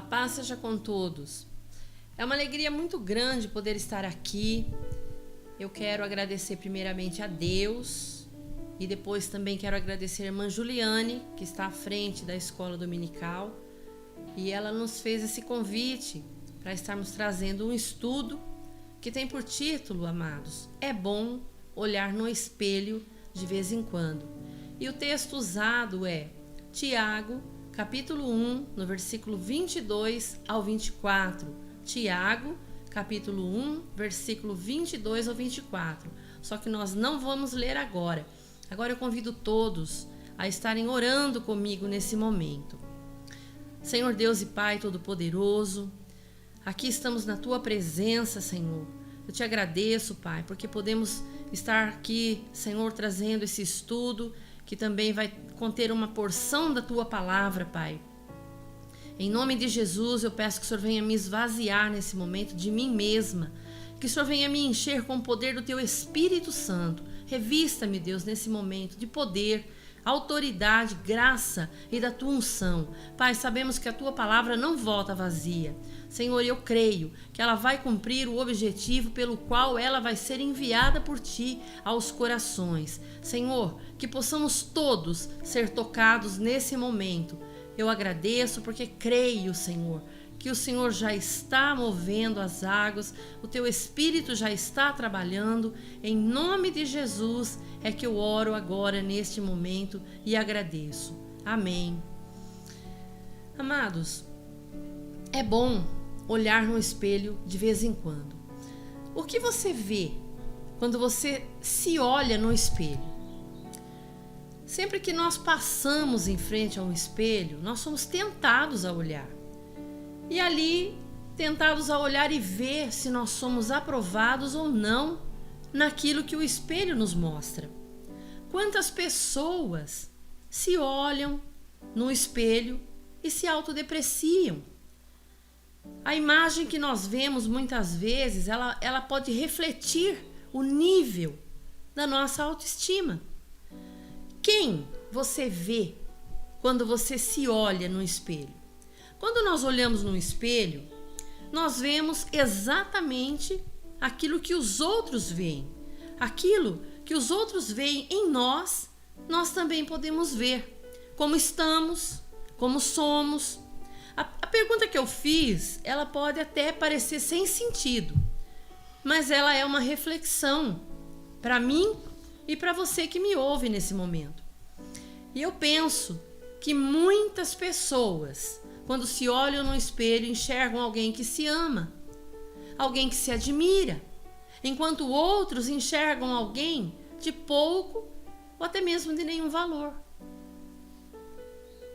paz seja com todos. É uma alegria muito grande poder estar aqui. Eu quero agradecer primeiramente a Deus e depois também quero agradecer a irmã Juliane, que está à frente da escola dominical, e ela nos fez esse convite para estarmos trazendo um estudo que tem por título, amados, É bom olhar no espelho de vez em quando. E o texto usado é Tiago, capítulo 1, no versículo 22 ao 24. Tiago, capítulo 1, versículo 22 ao 24. Só que nós não vamos ler agora. Agora eu convido todos a estarem orando comigo nesse momento. Senhor Deus e Pai Todo-Poderoso, aqui estamos na Tua presença, Senhor. Eu te agradeço, Pai, porque podemos estar aqui, Senhor, trazendo esse estudo que também vai conter uma porção da Tua palavra, Pai. Em nome de Jesus, eu peço que o Senhor venha me esvaziar nesse momento de mim mesma, que o Senhor venha me encher com o poder do Teu Espírito Santo. Revista-me, Deus, nesse momento de poder, autoridade, graça e da Tua unção. Pai, sabemos que a Tua palavra não volta vazia. Senhor, eu creio que ela vai cumprir o objetivo pelo qual ela vai ser enviada por Ti aos corações. Senhor, que possamos todos ser tocados nesse momento. Eu agradeço porque creio, Senhor, que o Senhor já está movendo as águas, o Teu Espírito já está trabalhando. Em nome de Jesus é que eu oro agora neste momento e agradeço. Amém. Amados, é bom olhar no espelho de vez em quando. O que você vê quando você se olha no espelho? Sempre que nós passamos em frente a um espelho, nós somos tentados a olhar. E ali, tentados a olhar e ver se nós somos aprovados ou não naquilo que o espelho nos mostra. Quantas pessoas se olham no espelho e se autodepreciam? A imagem que nós vemos muitas vezes, ela pode refletir o nível da nossa autoestima. Quem você vê quando você se olha no espelho? Quando nós olhamos no espelho, nós vemos exatamente aquilo que os outros veem. Aquilo que os outros veem em nós, nós também podemos ver. Como estamos, como somos. A pergunta que eu fiz, ela pode até parecer sem sentido, mas ela é uma reflexão para mim e para você que me ouve nesse momento. E eu penso que muitas pessoas, quando se olham no espelho, enxergam alguém que se ama, alguém que se admira, enquanto outros enxergam alguém de pouco ou até mesmo de nenhum valor.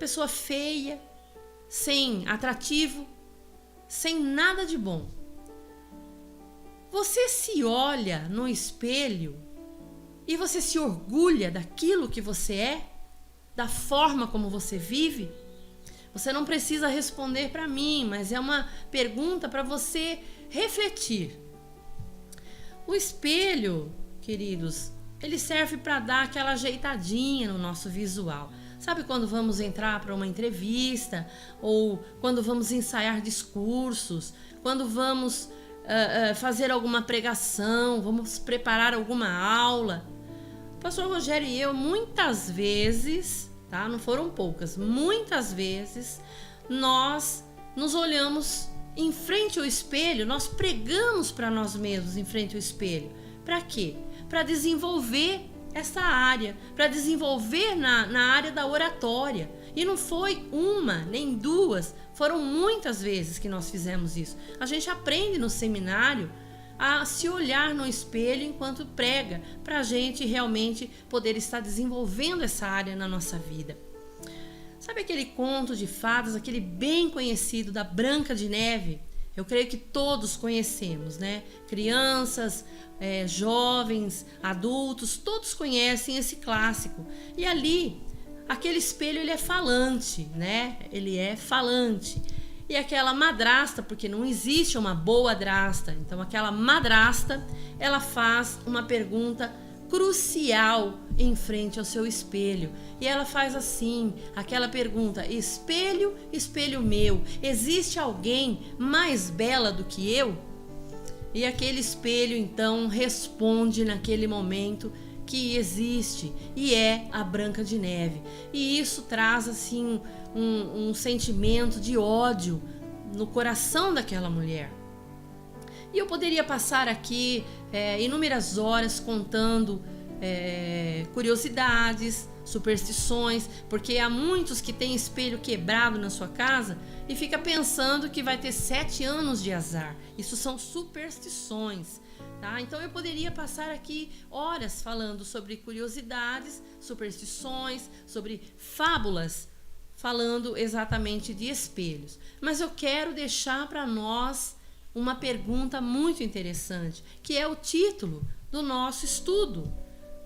Pessoa feia, sem atrativo, sem nada de bom. Você se olha no espelho e você se orgulha daquilo que você é, da forma como você vive? Você não precisa responder para mim, mas é uma pergunta para você refletir. O espelho, queridos, ele serve para dar aquela ajeitadinha no nosso visual. Sabe quando vamos entrar para uma entrevista ou quando vamos ensaiar discursos, quando vamos fazer alguma pregação, vamos preparar alguma aula? O pastor Rogério e eu, muitas vezes, tá? Não foram poucas, muitas vezes nós nos olhamos em frente ao espelho, nós pregamos para nós mesmos em frente ao espelho. Para quê? Para desenvolver essa área, para desenvolver na área da oratória. E não foi uma, nem duas, foram muitas vezes que nós fizemos isso. A gente aprende no seminário a se olhar no espelho enquanto prega, para a gente realmente poder estar desenvolvendo essa área na nossa vida. Sabe aquele conto de fadas, aquele bem conhecido da Branca de Neve? Eu creio que todos conhecemos, né? Crianças, jovens, adultos, todos conhecem esse clássico. E ali, aquele espelho, ele é falante, né? Ele é falante. E aquela madrasta, porque não existe uma boa drasta, então aquela madrasta, ela faz uma pergunta crucial em frente ao seu espelho. E ela faz assim, aquela pergunta: espelho, espelho meu, existe alguém mais bela do que eu? E aquele espelho então responde naquele momento que existe, e é a Branca de Neve. E isso traz assim um sentimento de ódio no coração daquela mulher. E eu poderia passar aqui inúmeras horas contando curiosidades, superstições, porque há muitos que têm espelho quebrado na sua casa e fica pensando que vai ter 7 anos de azar. Isso são superstições, tá? Então eu poderia passar aqui horas falando sobre curiosidades, superstições, sobre fábulas, falando exatamente de espelhos. Mas eu quero deixar para nós uma pergunta muito interessante, que é o título do nosso estudo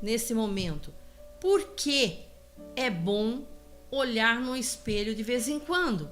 nesse momento. Por que é bom olhar no espelho de vez em quando?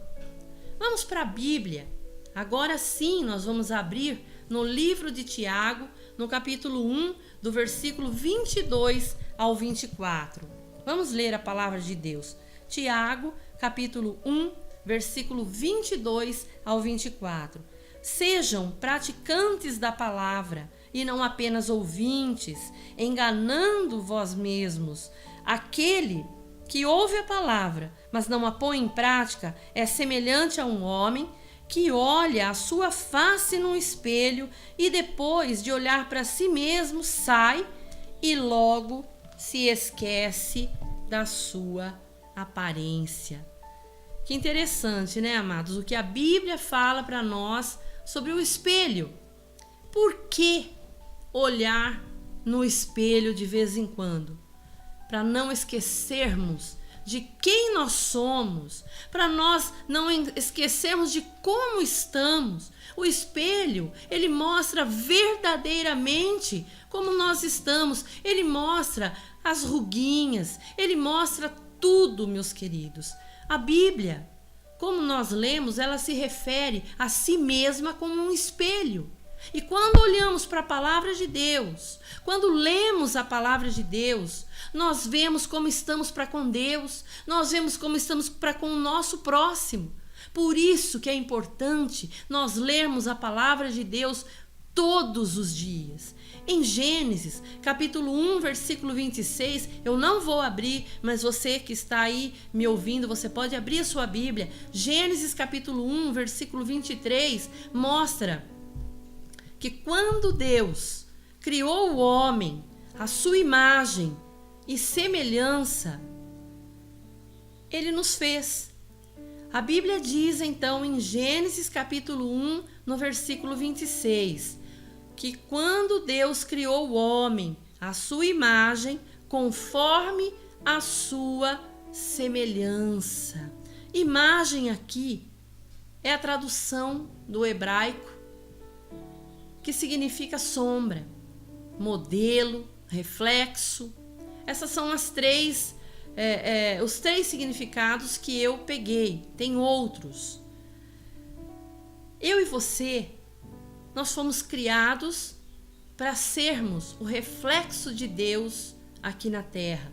Vamos para a Bíblia. Agora sim, nós vamos abrir no livro de Tiago, no capítulo 1, do versículo 22 ao 24. Vamos ler a palavra de Deus. Tiago, capítulo 1, versículo 22 ao 24. Sejam praticantes da palavra e não apenas ouvintes, enganando vós mesmos. Aquele que ouve a palavra, mas não a põe em prática, é semelhante a um homem que olha a sua face no espelho e depois de olhar para si mesmo sai e logo se esquece da sua aparência. Que interessante, né, amados? O que a Bíblia fala para nós sobre o espelho. Por que olhar no espelho de vez em quando? Para não esquecermos de quem nós somos, para nós não esquecermos de como estamos. O espelho, ele mostra verdadeiramente como nós estamos. Ele mostra as ruguinhas, ele mostra tudo, meus queridos. A Bíblia, como nós lemos, ela se refere a si mesma como um espelho. E quando olhamos para a palavra de Deus, quando lemos a palavra de Deus, nós vemos como estamos para com Deus, nós vemos como estamos para com o nosso próximo. Por isso que é importante nós lermos a palavra de Deus todos os dias. Em Gênesis, capítulo 1, versículo 26, eu não vou abrir, mas você que está aí me ouvindo, você pode abrir a sua Bíblia. Gênesis, capítulo 1, versículo 23, mostra que quando Deus criou o homem, a sua imagem e semelhança, ele nos fez. A Bíblia diz então em Gênesis capítulo 1, no versículo 26, que quando Deus criou o homem, a sua imagem, conforme a sua semelhança. Imagem aqui é a tradução do hebraico, que significa sombra, modelo, reflexo. Essas são os três significados que eu peguei. Tem outros. Eu e você, nós fomos criados para sermos o reflexo de Deus aqui na terra.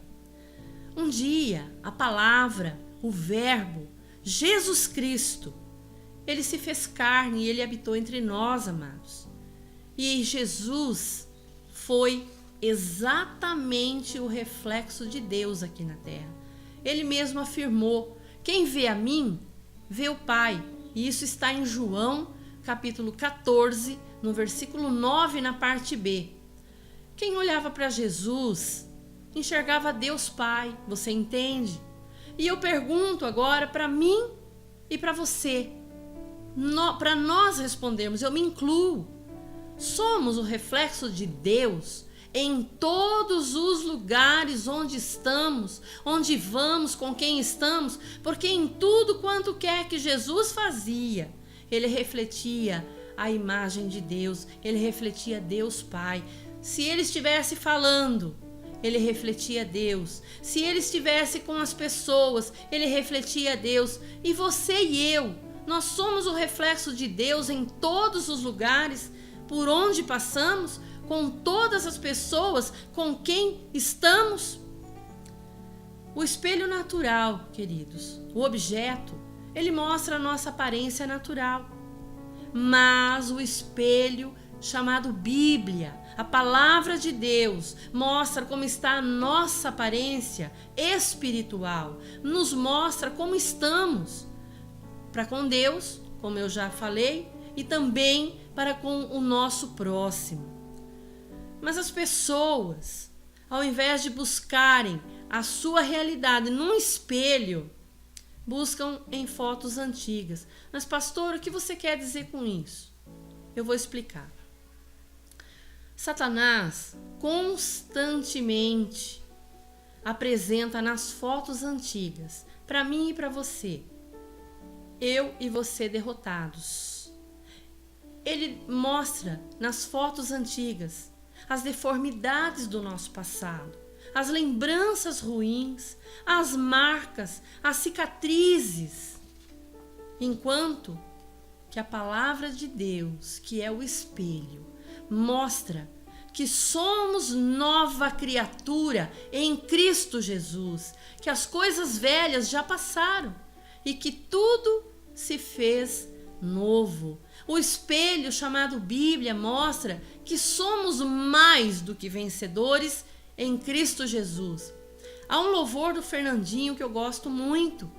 Um dia, a palavra, o verbo, Jesus Cristo, ele se fez carne e ele habitou entre nós, amados. E Jesus foi exatamente o reflexo de Deus aqui na terra. Ele mesmo afirmou: quem vê a mim, vê o Pai. E isso está em João, capítulo 14, no versículo 9, na parte B. Quem olhava para Jesus, enxergava Deus Pai, você entende? E eu pergunto agora para mim e para você, para nós respondermos, eu me incluo. Somos o reflexo de Deus em todos os lugares onde estamos, onde vamos, com quem estamos, porque em tudo quanto quer que Jesus fazia, ele refletia a imagem de Deus, ele refletia Deus Pai. Se ele estivesse falando, ele refletia Deus. Se ele estivesse com as pessoas, ele refletia Deus. E você e eu, nós somos o reflexo de Deus em todos os lugares por onde passamos, com todas as pessoas com quem estamos. O espelho natural, queridos, o objeto, ele mostra a nossa aparência natural. Mas o espelho chamado Bíblia, a palavra de Deus, mostra como está a nossa aparência espiritual, nos mostra como estamos para com Deus, como eu já falei, e também para com o nosso próximo. Mas as pessoas, ao invés de buscarem a sua realidade num espelho, buscam em fotos antigas. Mas, pastor, o que você quer dizer com isso? Eu vou explicar. Satanás constantemente apresenta nas fotos antigas, para mim e para você, eu e você derrotados. Ele mostra nas fotos antigas as deformidades do nosso passado, as lembranças ruins, as marcas, as cicatrizes. Enquanto que a palavra de Deus, que é o espelho, mostra que somos nova criatura em Cristo Jesus, que as coisas velhas já passaram e que tudo se fez novo. O espelho chamado Bíblia mostra que somos mais do que vencedores em Cristo Jesus. Há um louvor do Fernandinho que eu gosto muito,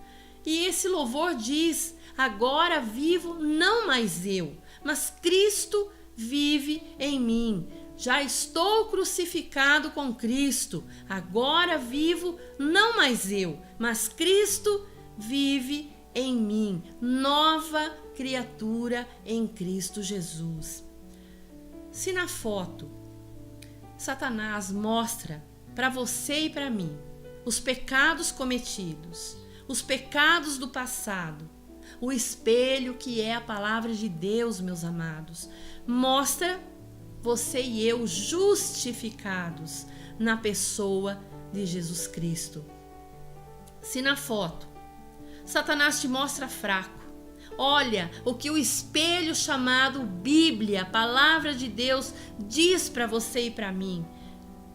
e esse louvor diz: agora vivo não mais eu, mas Cristo vive em mim. Já estou crucificado com Cristo, agora vivo não mais eu, mas Cristo vive em mim. Nova criatura em Cristo Jesus. Se na foto Satanás mostra para você e para mim os pecados cometidos, os pecados do passado, o espelho que é a palavra de Deus, meus amados, mostra você e eu justificados na pessoa de Jesus Cristo. Se na foto Satanás te mostra fraco, olha o que o espelho chamado Bíblia, a palavra de Deus, diz para você e para mim,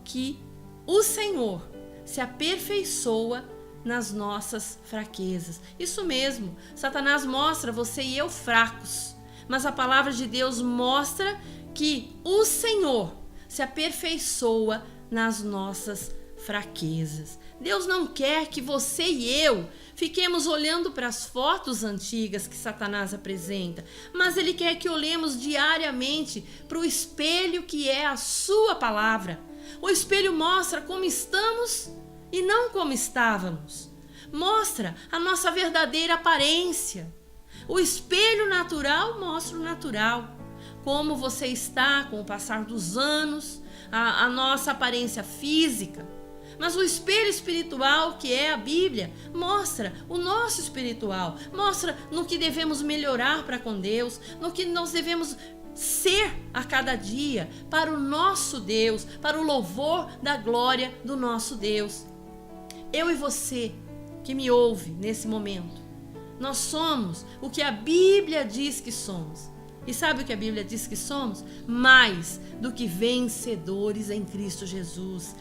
que o Senhor se aperfeiçoa nas nossas fraquezas. Isso mesmo, Satanás mostra você e eu fracos, mas a palavra de Deus mostra que o Senhor se aperfeiçoa nas nossas fraquezas. Deus não quer que você e eu fiquemos olhando para as fotos antigas que Satanás apresenta, mas Ele quer que olhemos diariamente para o espelho que é a sua palavra. O espelho mostra como estamos e não como estávamos. Mostra a nossa verdadeira aparência. O espelho natural mostra o natural. Como você está com o passar dos anos, a nossa aparência física. Mas o espelho espiritual, que é a Bíblia, mostra o nosso espiritual. Mostra no que devemos melhorar para com Deus, no que nós devemos ser a cada dia para o nosso Deus, para o louvor da glória do nosso Deus. Eu e você que me ouve nesse momento, nós somos o que a Bíblia diz que somos. E sabe o que a Bíblia diz que somos? Mais do que vencedores em Cristo Jesus.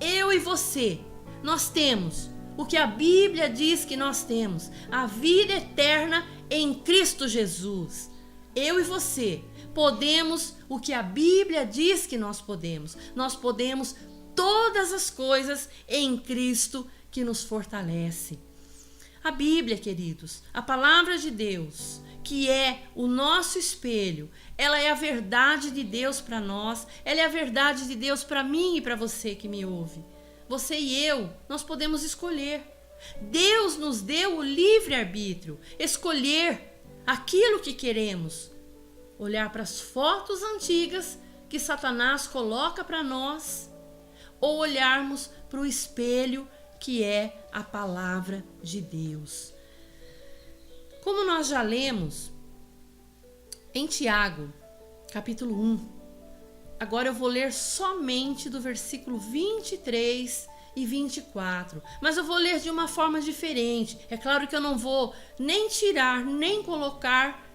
Eu e você, nós temos o que a Bíblia diz que nós temos, a vida eterna em Cristo Jesus. Eu e você podemos o que a Bíblia diz que nós podemos. Nós podemos todas as coisas em Cristo que nos fortalece. A Bíblia, queridos, a palavra de Deus, que é o nosso espelho, ela é a verdade de Deus para nós, ela é a verdade de Deus para mim e para você que me ouve. Você e eu, nós podemos escolher. Deus nos deu o livre-arbítrio, escolher aquilo que queremos. Olhar para as fotos antigas que Satanás coloca para nós, ou olharmos para o espelho que é a palavra de Deus. Como nós já lemos em Tiago, capítulo 1, agora eu vou ler somente do versículo 23 e 24, mas eu vou ler de uma forma diferente. É claro que eu não vou nem tirar, nem colocar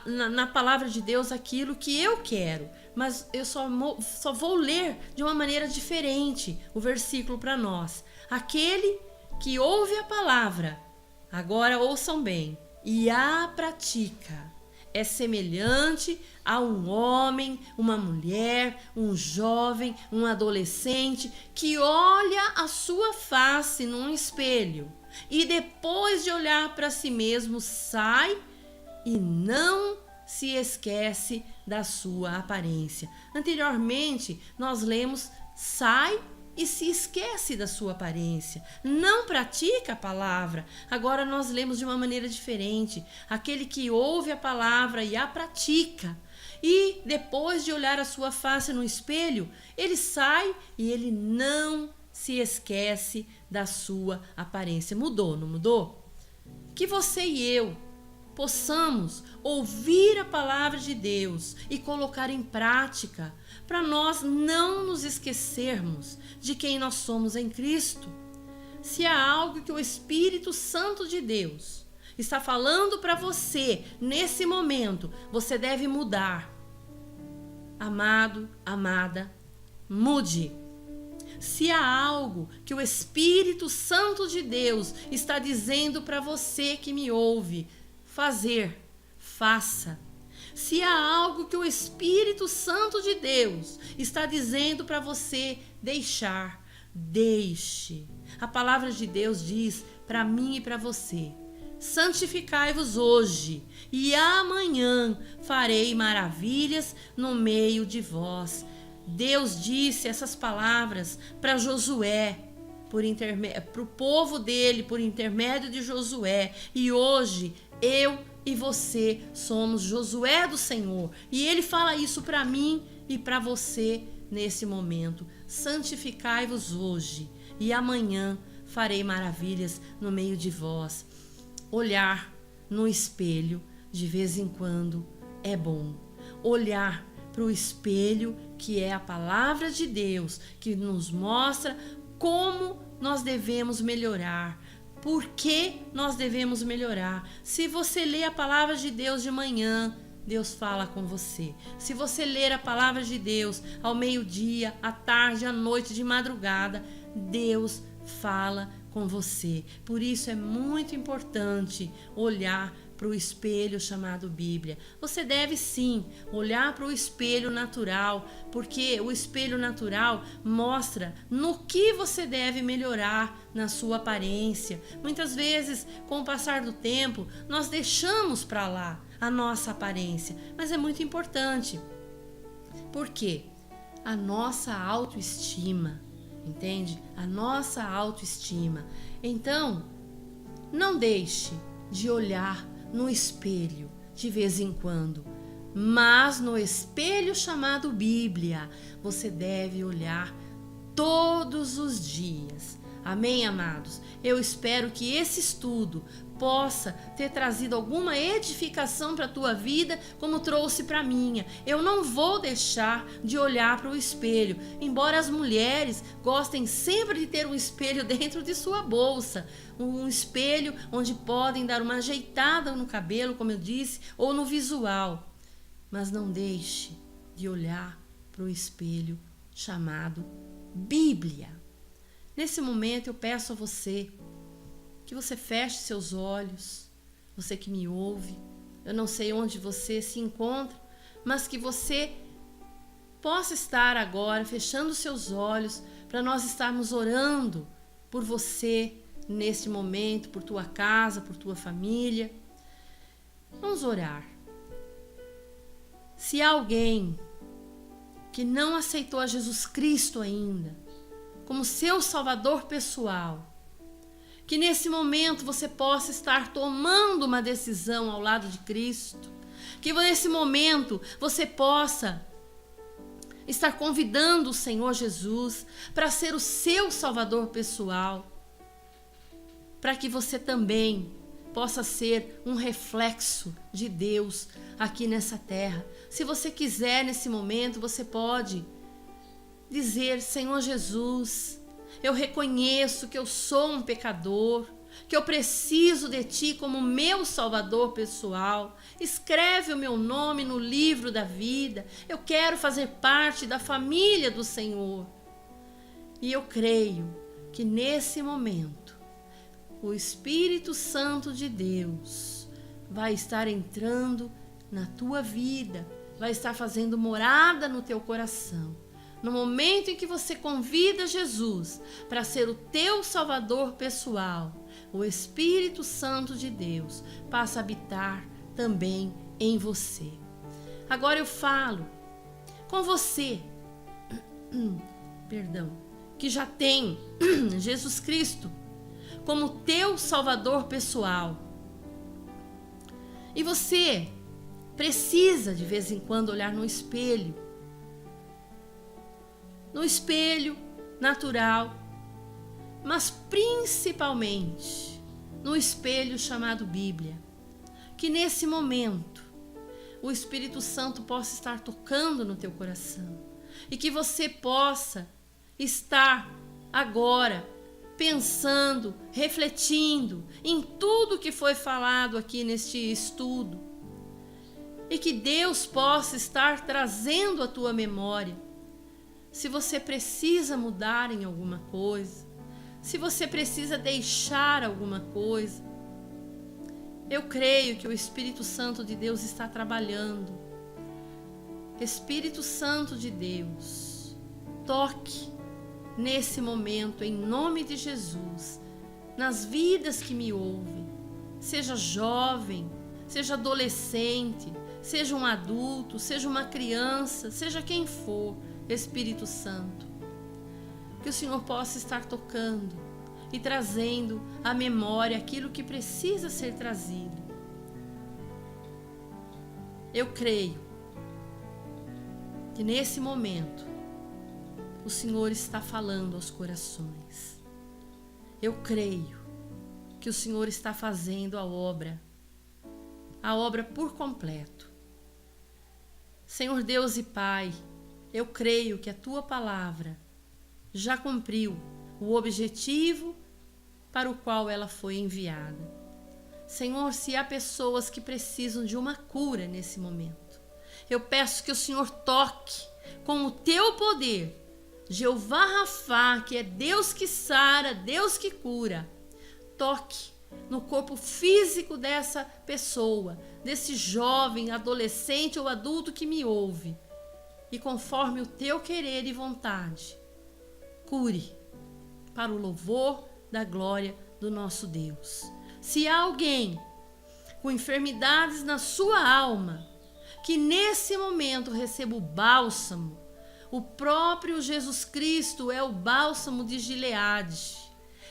na palavra de Deus aquilo que eu quero, mas eu só vou ler de uma maneira diferente o versículo para nós. Aquele que ouve a palavra, agora ouçam bem, e a pratica, é semelhante a um homem, uma mulher, um jovem, um adolescente que olha a sua face num espelho e depois de olhar para si mesmo sai e não se esquece da sua aparência. Anteriormente, nós lemos sai e se esquece da sua aparência, não pratica a palavra. Agora nós lemos de uma maneira diferente. Aquele que ouve a palavra e a pratica, e depois de olhar a sua face no espelho, ele sai e ele não se esquece da sua aparência. Mudou, não mudou? Que você e eu possamos ouvir a palavra de Deus e colocar em prática, para nós não nos esquecermos de quem nós somos em Cristo. Se há algo que o Espírito Santo de Deus está falando para você nesse momento, você deve mudar. Amado, amada, mude. Se há algo que o Espírito Santo de Deus está dizendo para você que me ouve, fazer, faça. Se há algo que o Espírito Santo de Deus está dizendo para você deixar, deixe. A palavra de Deus diz para mim e para você: santificai-vos hoje, e amanhã farei maravilhas no meio de vós. Deus disse essas palavras para Josué, para o povo dele, por intermédio de Josué. E hoje eu e você somos Josué do Senhor. E ele fala isso para mim e para você nesse momento. Santificai-vos hoje, e amanhã farei maravilhas no meio de vós. Olhar no espelho de vez em quando é bom. Olhar para o espelho, que é a palavra de Deus, que nos mostra como nós devemos melhorar. Por que nós devemos melhorar? Se você lê a palavra de Deus de manhã, Deus fala com você. Se você ler a palavra de Deus ao meio-dia, à tarde, à noite, de madrugada, Deus fala com você. Por isso é muito importante olhar para o espelho chamado Bíblia. Você deve sim olhar para o espelho natural, porque o espelho natural mostra no que você deve melhorar na sua aparência. Muitas vezes, com o passar do tempo, nós deixamos para lá a nossa aparência, mas é muito importante. Por quê? A nossa autoestima, entende? A nossa autoestima. Então, não deixe de olhar no espelho de vez em quando, mas no espelho chamado Bíblia, você deve olhar todos os dias. Amém, amados? Eu espero que esse estudo possa ter trazido alguma edificação para a tua vida, como trouxe para a minha. Eu não vou deixar de olhar para o espelho, embora as mulheres gostem sempre de ter um espelho dentro de sua bolsa, um espelho onde podem dar uma ajeitada no cabelo, como eu disse, ou no visual. Mas não deixe de olhar para o espelho chamado Bíblia. Nesse momento eu peço a você que você feche seus olhos, você que me ouve. Eu não sei onde você se encontra, mas que você possa estar agora fechando seus olhos para nós estarmos orando por você neste momento, por tua casa, por tua família. Vamos orar. Se há alguém que não aceitou a Jesus Cristo ainda como seu Salvador pessoal, que nesse momento você possa estar tomando uma decisão ao lado de Cristo, que nesse momento você possa estar convidando o Senhor Jesus para ser o seu Salvador pessoal, para que você também possa ser um reflexo de Deus aqui nessa terra. Se você quiser nesse momento, você pode dizer: Senhor Jesus, eu reconheço que eu sou um pecador, que eu preciso de Ti como meu Salvador pessoal. Escreve o meu nome no livro da vida. Eu quero fazer parte da família do Senhor. E eu creio que nesse momento o Espírito Santo de Deus vai estar entrando na tua vida, vai estar fazendo morada no teu coração. No momento em que você convida Jesus para ser o teu Salvador pessoal, o Espírito Santo de Deus passa a habitar também em você. Agora eu falo com você, que já tem Jesus Cristo como teu Salvador pessoal. E você precisa de vez em quando olhar no espelho natural, mas principalmente no espelho chamado Bíblia. Que nesse momento o Espírito Santo possa estar tocando no teu coração e que você possa estar agora pensando, refletindo em tudo que foi falado aqui neste estudo e que Deus possa estar trazendo à tua memória. Se você precisa mudar em alguma coisa, se você precisa deixar alguma coisa, eu creio que o Espírito Santo de Deus está trabalhando. Espírito Santo de Deus, toque nesse momento, em nome de Jesus, nas vidas que me ouvem, seja jovem, seja adolescente, seja um adulto, seja uma criança, seja quem for, Espírito Santo, que o Senhor possa estar tocando e trazendo à memória aquilo que precisa ser trazido. Eu creio que nesse momento o Senhor está falando aos corações. Eu creio que o Senhor está fazendo a obra por completo. Senhor Deus e Pai, eu creio que a tua palavra já cumpriu o objetivo para o qual ela foi enviada. Senhor, se há pessoas que precisam de uma cura nesse momento, eu peço que o Senhor toque com o teu poder, Jeová Rafá, que é Deus que sara, Deus que cura. Toque no corpo físico dessa pessoa, desse jovem, adolescente ou adulto que me ouve. E conforme o teu querer e vontade, cure para o louvor da glória do nosso Deus. Se há alguém com enfermidades na sua alma, que nesse momento receba o bálsamo, o próprio Jesus Cristo é o bálsamo de Gileade,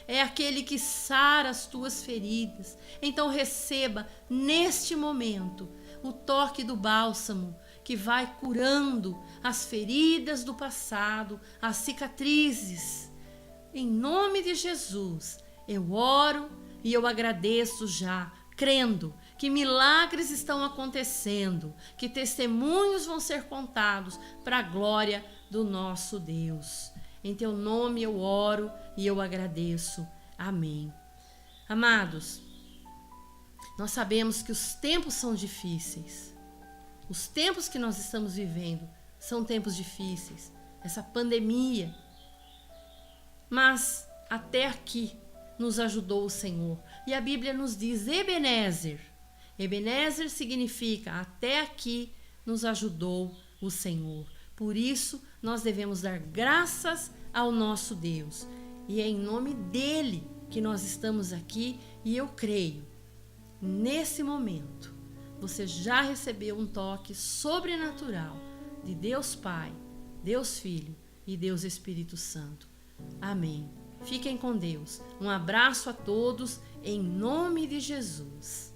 é aquele que sara as tuas feridas. Então receba neste momento o toque do bálsamo que vai curando as feridas do passado, as cicatrizes. Em nome de Jesus, eu oro e eu agradeço já, crendo que milagres estão acontecendo, que testemunhos vão ser contados para a glória do nosso Deus. Em teu nome eu oro e eu agradeço. Amém. Amados, nós sabemos que os tempos são difíceis. Os tempos que nós estamos vivendo são tempos difíceis. Essa pandemia. Mas até aqui nos ajudou o Senhor. E a Bíblia nos diz Ebenezer. Ebenezer significa até aqui nos ajudou o Senhor. Por isso nós devemos dar graças ao nosso Deus. E é em nome dele que nós estamos aqui. E eu creio, nesse momento, você já recebeu um toque sobrenatural de Deus Pai, Deus Filho e Deus Espírito Santo. Amém. Fiquem com Deus. Um abraço a todos, em nome de Jesus.